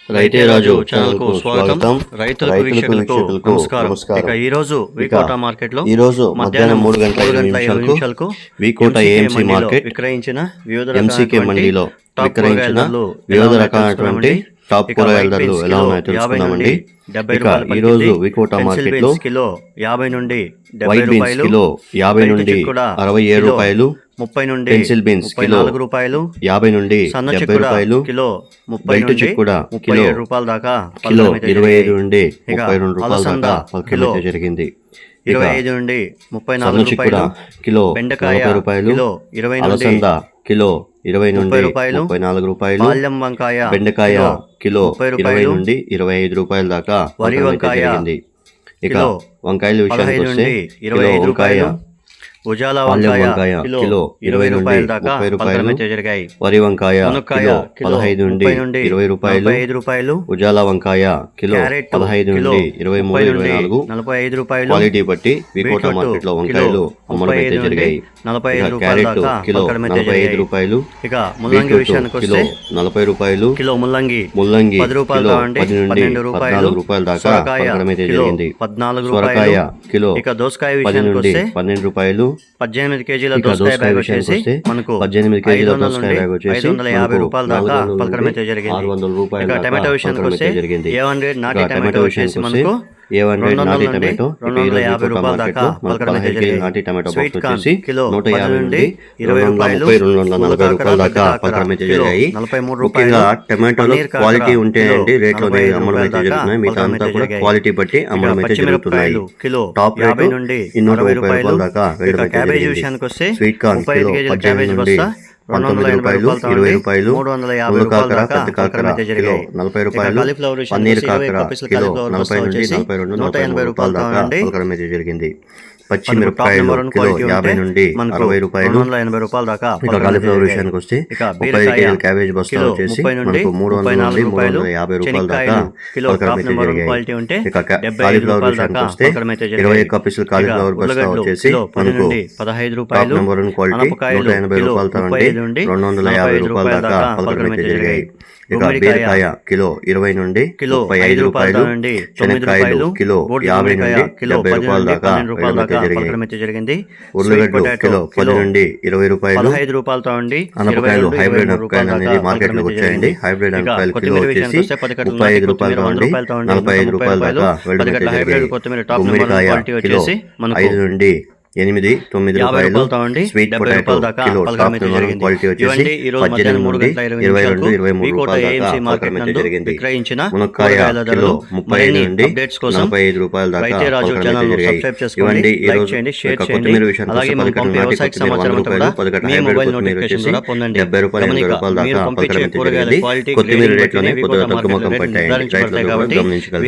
రైతే రాజు ఛానల్కు స్వాగతం. రైతులకు వీక్షకులకు నమస్కారం. ఇక ఈ రోజు వికోట మార్కెట్ లో ఈ రోజు మధ్యాహ్నం 3:05 నిమిషాలకు వికోట ఏఎంసీ మార్కెట్ విక్రయించిన ఎంసీకే మండీలో విక్రయించిన వివిధ రకాలైనటువంటి టాప్ కూరగాయల ధరలు ఎలా ఉన్నాయో తెలుసుకుందామండి. ఇక ఈ రోజు వికోట మార్కెట్ లో కిలో 50 నుండి 70 రూపాయలు, కిలో 50 నుండి 67 రూపాయలు, 30 నుండి పెన్సిల్ బీన్స్ కిలో 4 రూపాయలు, 50 నుండి 70 రూపాయలు, కిలో 30 నుండి 37 రూపాయల దాకా, కిలో 25 నుండి 32 రూపాయల దాకా పలకడం జరిగింది. 25 నుండి 34 రూపాయలు, కిలో బెండకాయ 40 రూపాయలు, కిలో 20 నుండి కిలో 20 నుండి 34 రూపాయలు, పాలెం వంకాయ బెండకాయ కిలో 20 నుండి 25 రూపాయల దాకా వరి వంకాయ జరిగింది. ఇక వంకాయల విషయానికి వస్తే 25 రూపాయలు, ఉజాల వంకాయ కిలో 20 రూపాయల దాకా 30 రూపాయలు జరిగాయి. వరి వంకాయ కిలో 15 నుండి 20 రూపాయలు, ఉజాల వంకాయ కిలో 15 నుండి 23, 45 రూపాయలు. క్వాలిటీ బట్టి వికోట మార్కెట్ లో వంకాయలు అమ్మడం అయితే జరిగాయి. క్యారెట్ కిలో 45 రూపాయలు. ఇక ముల్లంగి విషయానికి వస్తే 40 రూపాయలు, కిలో ముల్లంగి 10 రూపాయలు, 10 నుండి 14 రూపాయల దాకా అమ్మడం అయితే జరిగింది. 14 రూపాయలు కిలో. ఇక దోసకాయ విషయానికి వస్తే 12 రూపాయలు. 18 కేజీల దోసకాయ బ్యాగ్ వచ్చేసి మనకు 18 కేజీల దోసకాయ బ్యాగ్ వచ్చేసి 550 రూపాయల దాకా పలకడం అయితే జరిగింది. 600 రూపాయలు. ఇక టమాటో విషయానికి వస్తే A1 నాటి టమాటో వచ్చేసి మనకు 200 నాటి టమాటో 250 రూపాయల దాకా పలకడం అయితే జరిగింది. స్వీట్ కార్న్ కిలో 150 నుండి 20 రూపాయలు, 240 రూపాయల దాకా పలకడం అయితే జరిగాయి. 43 రూపాయలు. టమాటోలో క్వాలిటీ ఉంటే రేట్లో అమ్మడం అయితే జరుగుతున్నాయి. మిగతా అంతా కూడా క్వాలిటీ బట్టి అమ్మడం అయితే జరుగుతున్నాయి. కిలో టాప్ రేట్ నుండి 220 రూపాయల దాకా. క్యాబేజీ విషయానికి వస్తే స్వీట్ కార్న్ కిలో 18 నుండి 19 రూపాయలు, 20 రూపాయలు, 350 రూపాయల దాకా పలకడం అయితే జరిగాయి. 40 రూపాయలు. పన్నీర్ కాకర కిలో 40 నుండి 42, 180 రూపాయల దాకా పలకడం అయితే జరిగింది. పచ్చిమిరపకాయలు కిలో 50 నుండి 60 రూపాయలు, 180 రూపాయల దాకా. ఇక కాలీఫ్లవర్ విషయానికి వస్తే 30 కేజీల క్యాబేజ్ బస్తా వచ్చేసి మనకు 300 నుండి 350 రూపాయల దాకా పలకడం అయితే జరిగాయి. ఇక కాలీఫ్లవర్ విషయానికి వస్తే 21 పీసుల కాలీఫ్లవర్ బస్తా వచ్చేసి మనకు 15 రూపాయలు, నెంబర్ 1 క్వాలిటీ 180 రూపాయలతో నుండి 250 రూపాయల దాకా పలకడం అయితే జరిగాయి. ఇక బీరకాయ కిలో 20 నుండి 35 రూపాయలు, శనక్కాయలు కిలో 50 నుండి 70 రూపాయల దాకా పలకడం అయితే జరిగింది. ఉర్లగడ్డలు కిలో 10 నుండి 20 రూపాయలు, 15 రూపాయలతో ఉండి. అనపకాయలు హైబ్రిడ్ అనపకాయలు అనేది మార్కెట్ లోకి వచ్చాయండి. హైబ్రిడ్ అనపకాయలు కిలో వచ్చేసి 35 రూపాయలతో ఉండి 45 రూపాయల దాకా వెళ్ళడం అయితే జరిగాయి. గుమ్మడికాయ కిలో 5 నుండి 8, 9 రూపాయలు. Sweet potato kilo top quality వచ్చేసి 18 నుండి 22, 23 రూపాయల దాకా పలకడం అయితే జరిగింది. మునక్కాయ కిలో 35 నుండి 45 రూపాయల దాకా పలకడం అయితే జరిగాయి. ఇవ్వండి ఈ రోజు కొత్తిమీర విషయానికి వస్తే 11 నాటి కొత్తిమీర 100 రూపాయలు, 11 హైబ్రిడ్ కొత్తిమీర వచ్చేసి 70 రూపాయలు, 80 రూపాయల దాకా పలకడం అయితే జరిగింది. కొత్తిమీర రేట్లోనే కొద్దిగా తగ్గుముఖం పట్టాయండి. రైతులు గమనించగలరు.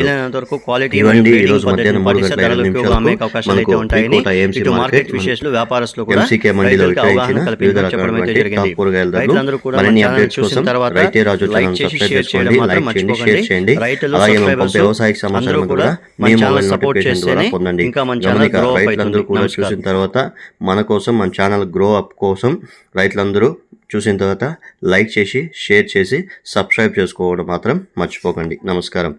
ఇవ్వండి ఈ రోజు మధ్యాహ్నం 3:05 నిమిషాలకు మనకు వికోట ఏఎంసీ మార్కెట్ విశేషాలు వ్యాపారస్తులు కూడా ఎంసీకే మండీలో విక్రయించిన వివిధ రకాలైన టాప్ కూరగాయల ధరలు. మరిన్ని అప్డేట్స్ కోసం రైతే రాజు ఛానల్ సబ్స్క్రైబ్ చేసుకోండి, లైక్ చేయండి, షేర్ చేయండి. అలాగే మనం పంపే వ్యవసాయ సమాచారం కూడా మీ మొబైల్ నోటిఫికేషన్ ద్వారా పొందండి. గమనిక రైతులందరూ కూడా చూసిన తర్వాత మన కోసం, మన ఛానల్ గ్రో అప్ కోసం రైతులందరూ చూసిన తర్వాత లైక్ చేసి, షేర్ చేసి, సబ్స్క్రైబ్ చేసుకోవడం మాత్రం మర్చిపోకండి. నమస్కారం.